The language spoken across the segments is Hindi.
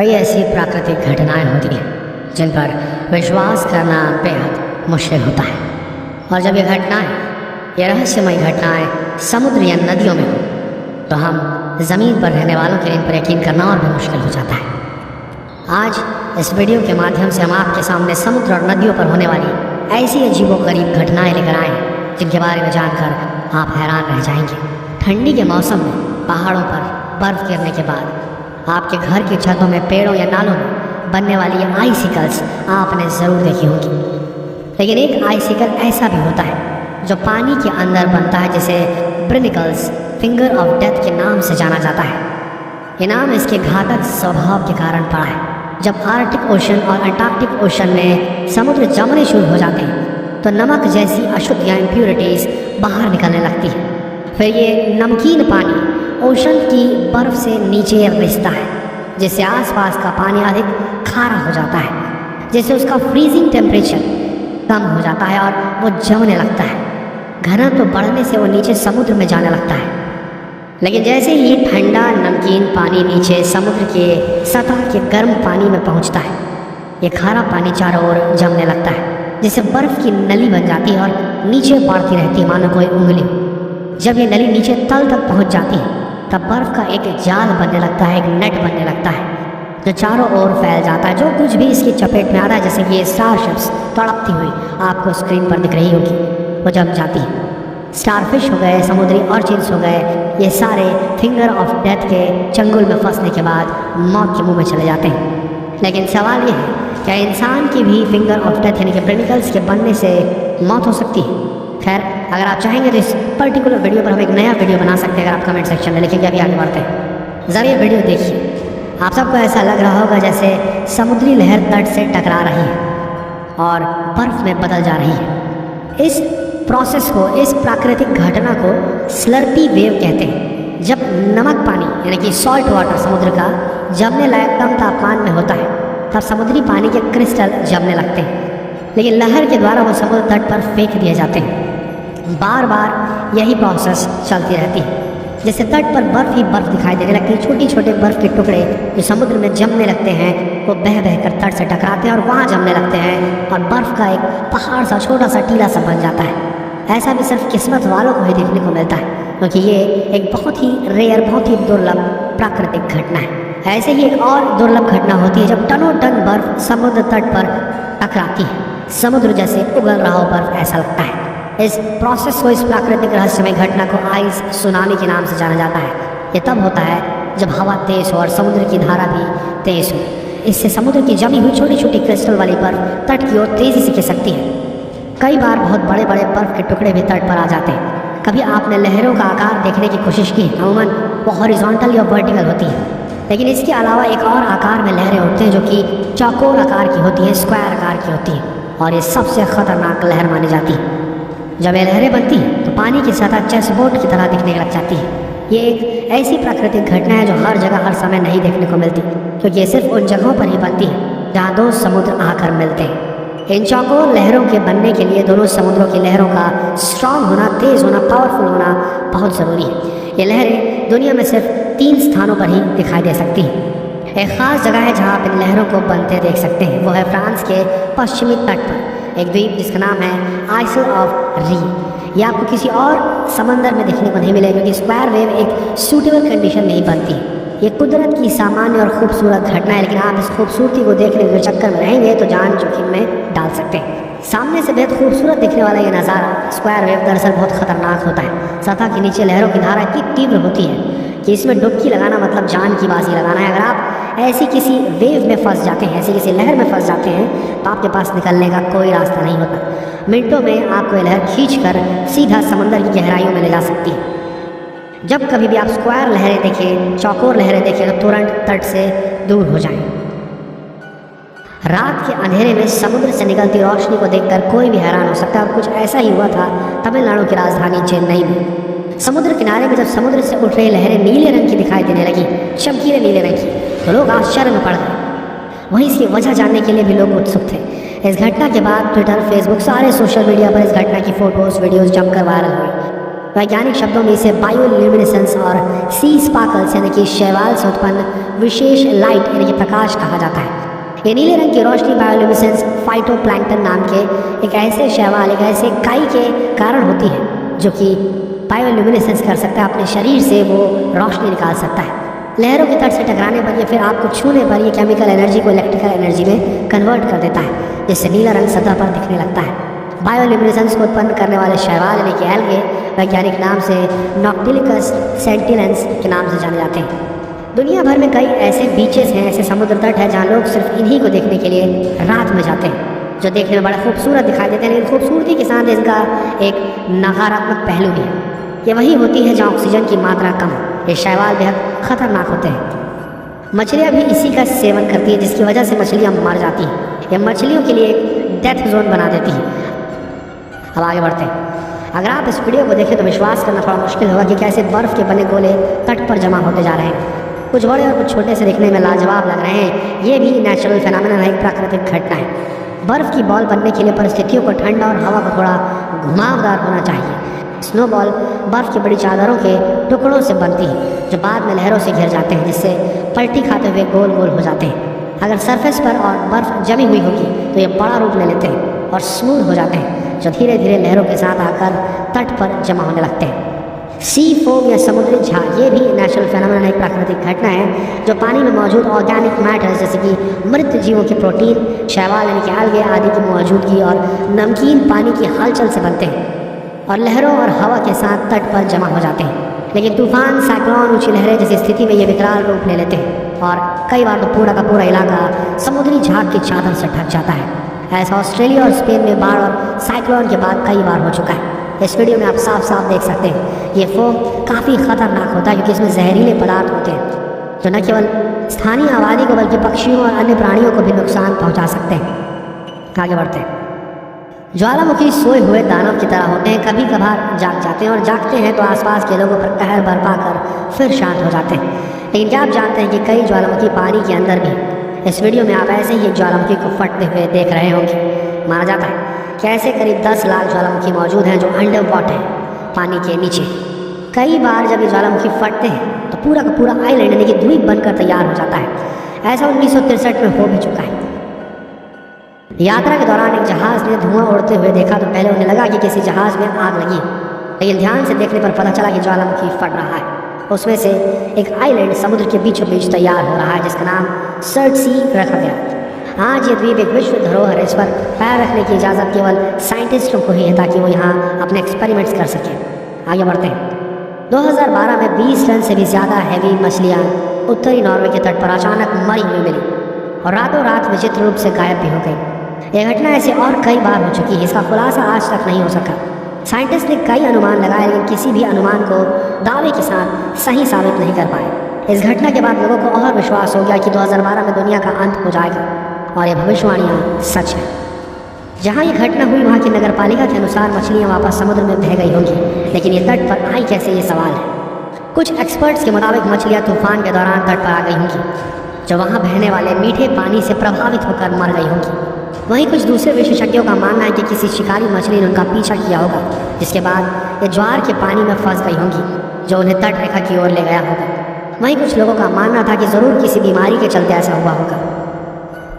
कई ऐसी प्राकृतिक घटनाएं होती हैं जिन पर विश्वास करना बेहद मुश्किल होता है। और जब ये घटनाएं, ये रहस्यमय घटनाएं समुद्र या नदियों में हो तो हम ज़मीन पर रहने वालों के लिए इन पर यकीन करना और भी मुश्किल हो जाता है। आज इस वीडियो के माध्यम से हम आपके सामने समुद्र और नदियों पर होने वाली ऐसी अजीबोगरीब घटनाएं लेकर आए हैं जिनके बारे में जानकर आप हैरान रह जाएंगे। ठंडी के मौसम में पहाड़ों पर बर्फ़ गिरने के बाद आपके घर की छतों में, पेड़ों या नालों में बनने वाली आइसिकल्स आपने ज़रूर देखी होंगी। लेकिन एक आइसिकल ऐसा भी होता है जो पानी के अंदर बनता है, जिसे ब्रिनिकल्स फिंगर ऑफ डेथ के नाम से जाना जाता है। ये नाम इसके घातक स्वभाव के कारण पड़ा है। जब आर्कटिक ओशन और अंटार्कटिक ओशन में समुद्र जमने शुरू हो जाते हैं तो नमक जैसी अशुद्ध या इम्प्यूरिटीज़ बाहर निकलने लगती है। फिर ये नमकीन पानी ओशन की बर्फ़ से नीचे रिसता है, जिससे आसपास का पानी अधिक खारा हो जाता है, जिससे उसका फ्रीजिंग टेम्परेचर कम हो जाता है और वो जमने लगता है। घनत्व बढ़ने से वो नीचे समुद्र में जाने लगता है। लेकिन जैसे ही ठंडा नमकीन पानी नीचे समुद्र के सतह के गर्म पानी में पहुंचता है, ये खारा पानी चारों ओर जमने लगता है, जिससे बर्फ़ की नली बन जाती है और नीचे बढ़ती रहती है मानो कोई उंगली। जब ये नली नीचे तल तक पहुंच जाती है तब बर्फ़ का एक जाल बनने लगता है, एक नेट बनने लगता है जो चारों ओर फैल जाता है। जो कुछ भी इसकी चपेट में आता है, जैसे कि ये स्टारशिप्स तड़पती हुई आपको स्क्रीन पर दिख रही होगी, वो जम जाती है। स्टारफिश हो गए, समुद्री ऑर्चिड्स हो गए, ये सारे फिंगर ऑफ डेथ के चंगुल में फंसने के बाद मौत के मुंह में चले जाते हैं। लेकिन सवाल ये है, क्या इंसान की भी फिंगर ऑफ डेथ यानी कि ब्रिनिकल्स के बनने से मौत हो सकती है? खैर, अगर आप चाहेंगे तो इस पर्टिकुलर वीडियो पर हम एक नया वीडियो बना सकते हैं। अगर आप कमेंट सेक्शन में लिखेंगे, अभी आगे बढ़ते हैं। ज़रा ये वीडियो देखिए। आप सबको ऐसा लग रहा होगा जैसे समुद्री लहर तट से टकरा रही है और बर्फ़ में बदल जा रही है। इस प्रोसेस को, इस प्राकृतिक घटना को स्लर्पी वेव कहते हैं। जब नमक पानी यानी कि सॉल्ट वाटर समुद्र का जमने लायक कम तापमान में होता है तब समुद्री पानी के क्रिस्टल जमने लगते हैं, लेकिन लहर के द्वारा वो समुद्र तट पर फेंक दिए जाते हैं। बार बार यही प्रोसेस चलती रहती है, जैसे तट पर बर्फ़ ही बर्फ़ दिखाई देने लगती है। छोटे छोटे बर्फ़ के टुकड़े जो समुद्र में जमने लगते हैं वो बह बह कर तट से टकराते हैं और वहाँ जमने लगते हैं और बर्फ़ का एक पहाड़ सा, छोटा सा टीला सा बन जाता है। ऐसा भी सिर्फ किस्मत वालों को ही देखने को मिलता है, क्योंकि ये एक बहुत ही रेयर, बहुत ही दुर्लभ प्राकृतिक घटना है। ऐसे ही एक और दुर्लभ घटना होती है जब टनों टन बर्फ़ समुद्र तट पर टकराती है। समुद्र जैसे उगल रहा हो बर्फ़, ऐसा लगता है। इस प्रोसेस को, इस प्राकृतिक रहस्यमय घटना को आइस सुनामी के नाम से जाना जाता है। ये तब होता है जब हवा तेज़ हो और समुद्र की धारा भी तेज़ हो। इससे समुद्र की जमी हुई छोटी छोटी क्रिस्टल वाली बर्फ़ तट की ओर तेज़ी से खिसकती है। कई बार बहुत बड़े बड़े बर्फ़ के टुकड़े भी तट पर आ जाते हैं। कभी आपने लहरों का आकार देखने की कोशिश की? अमूमन वो हॉरिजॉन्टल या वर्टिकल होती है, लेकिन इसके अलावा एक और आकार में लहरें उठती हैं जो कि चौकोर आकार की होती हैं, स्क्वायर आकार की होती हैं, और ये सबसे ख़तरनाक लहर मानी जाती है। जब ये लहरें बनती हैं तो पानी की सतह चेसबोर्ड की तरह दिखने लग जाती है। ये एक ऐसी प्राकृतिक घटना है जो हर जगह हर समय नहीं देखने को मिलती, क्योंकि ये सिर्फ उन जगहों पर ही बनती है जहाँ दो समुद्र आकर मिलते हैं। इन चौकोर लहरों के बनने के लिए दोनों समुद्रों की लहरों का स्ट्रांग होना, तेज़ होना, पावरफुल होना बहुत ज़रूरी है। ये लहरें दुनिया में सिर्फ 3 स्थानों पर ही दिखाई दे सकती हैं। एक ख़ास जगह है जहाँ आप इन लहरों को बनते देख सकते हैं, वो है फ्रांस के पश्चिमी तट पर एक द्वीप जिसका नाम है आइसल ऑफ री। ये आपको किसी और समंदर में देखने को नहीं मिलेगा, क्योंकि स्क्वायर वेव एक सूटेबल कंडीशन में ही बनती है। ये कुदरत की सामान्य और खूबसूरत घटना है, लेकिन आप इस खूबसूरती को देखने के चक्कर में रहेंगे तो जान जोखिम में डाल सकते हैं। सामने से बेहद खूबसूरत दिखने वाला ये नज़ारा स्क्वायर वेव दरअसल बहुत ख़तरनाक होता है। सतह के नीचे लहरों की धारा इतनी तीव्र होती है कि इसमें डुबकी लगाना मतलब जान की बाजी लगाना है। अगर आप ऐसी किसी वेव में फंस जाते हैं, ऐसी किसी लहर में फंस जाते हैं तो आपके पास निकलने का कोई रास्ता नहीं होता। मिनटों में आपको ये लहर खींचकर सीधा समंदर की गहराइयों में ले जा सकती है। जब कभी भी आप स्क्वायर लहरें देखें, चौकोर लहरें देखें तो तुरंत तट से दूर हो जाएं। रात के अंधेरे में समुद्र से निकलती रोशनी को देखकर कोई भी हैरान हो सकता है, और कुछ ऐसा ही हुआ था तमिलनाडु की राजधानी चेन्नई में। समुद्र किनारे में जब समुद्र से उठ रही लहरें नीले रंग की दिखाई देने लगी, चमकीले नीले रंग की, तो लोग आश्चर्य में पड़ गए। वहीं इसकी वजह जानने के लिए भी लोग उत्सुक थे। इस घटना के बाद ट्विटर, फेसबुक, सारे सोशल मीडिया पर इस घटना की फ़ोटोज़, वीडियोज़ जमकर वायरल हुई। वैज्ञानिक शब्दों में इसे बायोल्यूमिनेसेंस और सी स्पार्कल्स यानी कि शैवाल से उत्पन्न विशेष लाइट यानी कि प्रकाश कहा जाता है। ये नीले रंग की रोशनी बायोल्यूमिनेसेंस फाइटोप्लैंक्टन नाम के एक ऐसे शैवाल, एक ऐसे काई के कारण होती है जो कि बायोल्यूमिनेसेंस कर सकता है, अपने शरीर से वो रोशनी निकाल सकता है। लहरों के तट से टकराने पर या फिर आपको छूने पर ये केमिकल एनर्जी को इलेक्ट्रिकल एनर्जी में कन्वर्ट कर देता है, जिससे नीला रंग सतह पर दिखने लगता है। बायोल्यूमिनेसेंस को उत्पन्न करने वाले शैवाल यानी कि एल्गे वैज्ञानिक नाम से नॉक्टिलिकस सेंटिलेंस के नाम से जाने जाते हैं। दुनिया भर में कई ऐसे बीचेस हैं, ऐसे समुद्र तट हैं जहाँ लोग सिर्फ इन्हीं को देखने के लिए रात में जाते हैं, जो देखने में बड़ा खूबसूरत दिखाई देते हैं, लेकिन खूबसूरती के साथ इसका एक नकारात्मक पहलू भी है। ये वही होती है जहाँ ऑक्सीजन की मात्रा कम है। ये शैवाल बेहद खतरनाक होते हैं। मछलियाँ भी इसी का सेवन करती हैं, जिसकी वजह से मछलियाँ मर जाती हैं। ये मछलियों के लिए एक डेथ जोन बना देती है। अब आगे बढ़ते हैं। अगर आप इस वीडियो को देखें तो विश्वास करना थोड़ा मुश्किल होगा कि कैसे बर्फ़ के बने गोले तट पर जमा होते जा रहे हैं। कुछ बड़े और कुछ छोटे से दिखने में लाजवाब लग रहे हैं। ये भी नेचुरल फिनोमेना है, एक प्राकृतिक घटना है। बर्फ़ की बॉल बनने के लिए परिस्थितियों को ठंडा और हवा को थोड़ा घुमावदार होना चाहिए। स्नोबॉल बर्फ़ की बड़ी चादरों के टुकड़ों से बनती है, जो बाद में लहरों से घिर जाते हैं, जिससे पलटी खाते हुए गोल गोल हो जाते हैं। अगर सरफेस पर और बर्फ़ जमी हुई होगी तो ये बड़ा रूप ले लेते हैं और स्मूथ हो जाते हैं, जो धीरे धीरे लहरों के साथ आकर तट पर जमा होने लगते हैं। सी फोम या समुद्री झाग ये भी नेचुरल फिनोमेना, एक प्राकृतिक घटना है जो पानी में मौजूद ऑर्गेनिक मैटर जैसे कि मृत जीवों के प्रोटीन, शैवाल यानी कि एल्गे आदि की मौजूदगी और नमकीन पानी की हलचल से बनते हैं और लहरों और हवा के साथ तट पर जमा हो जाते हैं। लेकिन तूफान, साइक्लोन, ऊंची लहरें जैसी स्थिति में ये विकराल रूप ले लेते हैं और कई बार तो पूरा का पूरा इलाका समुद्री झाग की चादर से ढक जाता है। ऐसा ऑस्ट्रेलिया और स्पेन में बाढ़ और साइक्लोन के बाद कई बार हो चुका है। इस वीडियो में आप साफ साफ देख सकते हैं ये फोम काफ़ी खतरनाक होता है, क्योंकि इसमें जहरीले पदार्थ होते हैं जो न केवल स्थानीय आबादी को बल्कि पक्षियों और अन्य प्राणियों को भी नुकसान पहुंचा सकते हैं। आगे बढ़ते हैं। ज्वालामुखी सोए हुए दानव की तरह होते हैं, कभी कभार जाग जाते हैं और जागते हैं तो आसपास के लोगों पर कहर बरपा कर फिर शांत हो जाते हैं। लेकिन क्या आप जानते हैं कि कई ज्वालामुखी पानी के अंदर भी। इस वीडियो में आप ऐसे ही एक ज्वालामुखी को फटते हुए देख रहे होंगे। माना जाता है कि ऐसे करीब 10 लाख ज्वालामुखी मौजूद हैं जो अंडर वाटर हैं, पानी के नीचे। कई बार जब ये ज्वालामुखी फटते हैं तो पूरा का पूरा आइलैंड यानी कि द्वीप बनकर तैयार हो जाता है। ऐसा 1963 में हो भी चुका है। यात्रा के दौरान एक जहाज़ ने धुआं उड़ते हुए देखा तो पहले उन्हें लगा कि किसी जहाज़ में आग लगी, लेकिन ध्यान से देखने पर पता चला कि ज्वालामुखी फट रहा है। उसमें से एक आइलैंड समुद्र के बीचों बीच तैयार हो रहा है, जिसका नाम सर्टसी रखा गया। आज ये द्वीप एक विश्व धरोहर है। इस पर पैर रखने की इजाज़त केवल साइंटिस्टों को ही है, ताकि वो यहाँ अपने एक्सपेरिमेंट्स कर सकें। आगे बढ़ते हैं। 2012 में 20 टन से भी ज़्यादा हैवी मछलियाँ उत्तरी नॉर्वे के तट पर अचानक मरी हुई मिली और रातों रात विचित्र रूप से गायब भी हो गई। यह घटना ऐसे और कई बार हो चुकी है, इसका खुलासा आज तक नहीं हो सका। साइंटिस्ट ने कई अनुमान लगाए, लेकिन किसी भी अनुमान को दावे के साथ सही साबित नहीं कर पाए। इस घटना के बाद लोगों को और विश्वास हो गया कि 2012 में दुनिया का अंत हो जाएगा और ये भविष्यवाणियाँ सच है। जहाँ ये घटना हुई वहाँ की नगर पालिका के अनुसार मछलियाँ वापस समुद्र में बह गई होंगी, लेकिन ये तट पर आई कैसे, ये सवाल है। कुछ एक्सपर्ट्स के मुताबिक मछलियाँ तूफान के दौरान तट पर आ गई होंगी, जो वहाँ बहने वाले मीठे पानी से प्रभावित होकर मर गई होंगी। वहीं कुछ दूसरे विशेषज्ञों का मानना है कि किसी शिकारी मछली ने उनका पीछा किया होगा, जिसके बाद ये ज्वार के पानी में फंस गई होंगी, जो उन्हें तट रेखा की ओर ले गया होगा। वहीं कुछ लोगों का मानना था कि ज़रूर किसी बीमारी के चलते ऐसा हुआ होगा,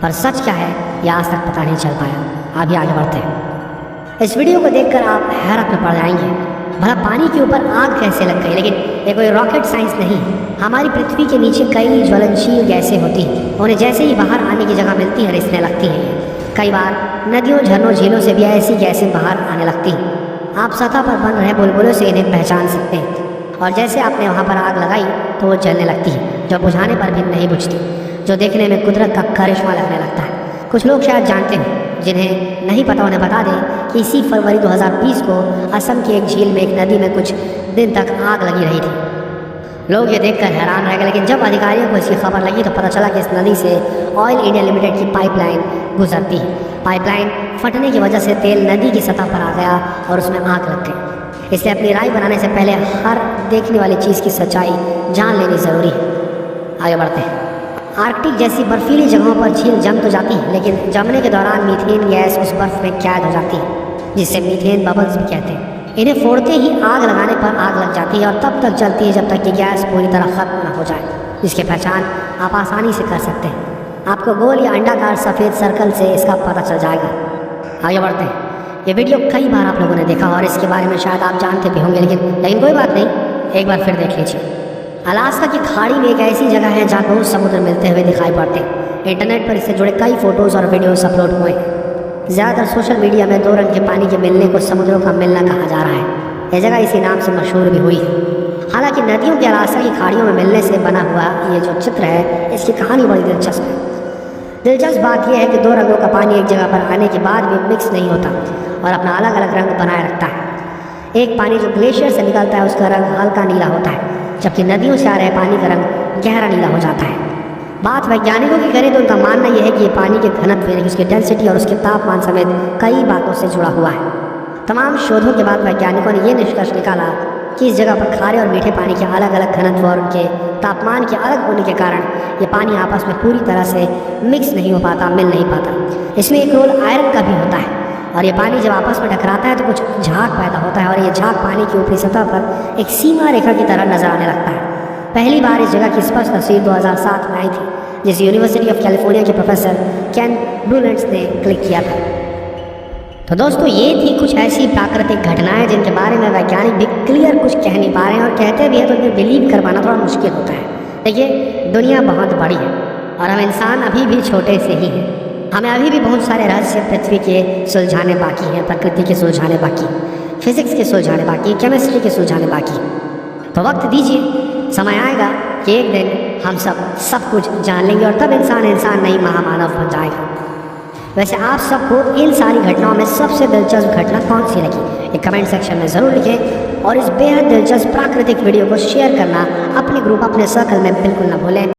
पर सच क्या है यह आज तक पता नहीं चल पाया। अभी आगे बढ़ते हैं। इस वीडियो को देखकर आप हैरत में पड़ जाएंगे। भला पानी के ऊपर आग कैसे लग गई? लेकिन ये कोई रॉकेट साइंस नहीं। हमारी पृथ्वी के नीचे कई ज्वलनशील गैसें होती हैं, उन्हें जैसे ही बाहर आने की जगह मिलती है रिसने लगती हैं। कई बार नदियों, झरनों, झीलों से भी ऐसी गैसें बाहर आने लगती हैं। आप सतह पर बन रहे बुलबुलों से इन्हें पहचान सकते हैं, और जैसे आपने वहाँ पर आग लगाई तो वो जलने लगती है, जो बुझाने पर भी नहीं बुझती, जो देखने में कुदरत का करिश्मा लगने लगता है। कुछ लोग शायद जानते हैं, जिन्हें नहीं पता उन्हें बता दें कि इसी फरवरी 2020 को असम की एक झील में एक नदी में कुछ दिन तक आग लगी रही थी। लोग ये देखकर हैरान रह गए, लेकिन जब अधिकारियों को इसकी खबर लगी तो पता चला कि इस नदी से ऑयल इंडिया लिमिटेड की पाइपलाइन गुजरती है। पाइपलाइन फटने की वजह से तेल नदी की सतह पर आ गया और उसमें आग लग गई। इसलिए अपनी राय बनाने से पहले हर देखने वाली चीज़ की सच्चाई जान लेनी ज़रूरी है। आगे बढ़ते हैं। आर्कटिक जैसी बर्फीली जगहों पर झील जम तो जाती है, लेकिन जमने के दौरान मीथेन गैस उस बर्फ़ में कैद हो जाती है, जिससे मीथेन बबल्स भी कहते हैं। इन्हें फोड़ते ही आग लगाने पर आग लग जाती है और तब तक जलती है जब तक कि गैस पूरी तरह ख़त्म न हो जाए, जिसकी पहचान आप आसानी से कर सकते हैं। आपको गोल या अंडाकार सफ़ेद सर्कल से इसका पता चल जाएगा। आगे बढ़ते हैं। ये वीडियो कई बार आप लोगों ने देखा और इसके बारे में शायद आप जानते भी होंगे, लेकिन कोई बात नहीं, एक बार फिर देख लीजिए। अलास्का की खाड़ी में एक ऐसी जगह है जहाँ बहुत समुद्र मिलते हुए दिखाई पड़ते हैं। इंटरनेट पर इससे जुड़े कई फ़ोटोज़ और वीडियोज़ अपलोड हुए हैं। ज़्यादातर सोशल मीडिया में 2 रंग के पानी के मिलने को समुद्रों का मिलना कहा जा रहा है। यह जगह इसी नाम से मशहूर भी हुई है। हालांकि नदियों के अलास्का की खाड़ियों में मिलने से बना हुआ ये जो चित्र है, इसकी कहानी बड़ी दिलचस्प है। दिलचस्प बात यह है कि 2 रंगों का पानी एक जगह पर आने के बाद भी मिक्स नहीं होता और अपना अलग अलग रंग बनाए रखता है। एक पानी जो ग्लेशियर से निकलता है उसका रंग हल्का नीला होता है, जबकि नदियों से आ रहे पानी का रंग गहरा नीला हो जाता है। बात वैज्ञानिकों की करें तो उनका मानना यह है कि ये पानी के घनत्व यानी कि उसकी डेंसिटी और उसके तापमान समेत कई बातों से जुड़ा हुआ है। तमाम शोधों के बाद वैज्ञानिकों ने यह निष्कर्ष निकाला कि इस जगह पर खारे और मीठे पानी के अलग अलग घनत्व और उनके तापमान के अलग होने के कारण ये पानी आपस में पूरी तरह से मिक्स नहीं हो पाता, मिल नहीं पाता। इसमें एक रोल आयरन का भी होता है और ये पानी जब आपस में टकराता है तो कुछ झाग पैदा होता है और ये झाग पानी की ऊपरी सतह पर एक सीमा रेखा की तरह नजर आने लगता है। पहली बार इस जगह की स्पष्ट तस्वीर 2007 में आई थी, जिसे यूनिवर्सिटी ऑफ कैलिफोर्निया के प्रोफेसर केन ब्रूलेंट्स ने क्लिक किया था। तो दोस्तों, ये थी कुछ ऐसी प्राकृतिक घटनाएं जिनके बारे में वैज्ञानिक भी क्लियर कुछ कह नहीं पा रहे हैं और कहते भी हैं तो उन्हें बिलीव कर पाना थोड़ा मुश्किल होता है। देखिए, दुनिया बहुत बड़ी है और हम इंसान अभी भी छोटे से ही हैं। हमें अभी भी बहुत सारे रहस्य पृथ्वी के सुलझाने बाकी हैं, प्रकृति के सुलझाने बाकी, फिजिक्स के सुलझाने बाकी, केमिस्ट्री के सुलझाने बाकी। तो वक्त दीजिए, समय आएगा कि एक दिन हम सब कुछ जान लेंगे और तब इंसान नहीं महामानव बन जाएगा। वैसे आप सबको इन सारी घटनाओं में सबसे दिलचस्प घटना कौन सी लगी, एक कमेंट सेक्शन में ज़रूर लिखें और इस बेहद दिलचस्प प्राकृतिक वीडियो को शेयर करना अपने ग्रुप, अपने सर्कल में बिल्कुल ना भूलें।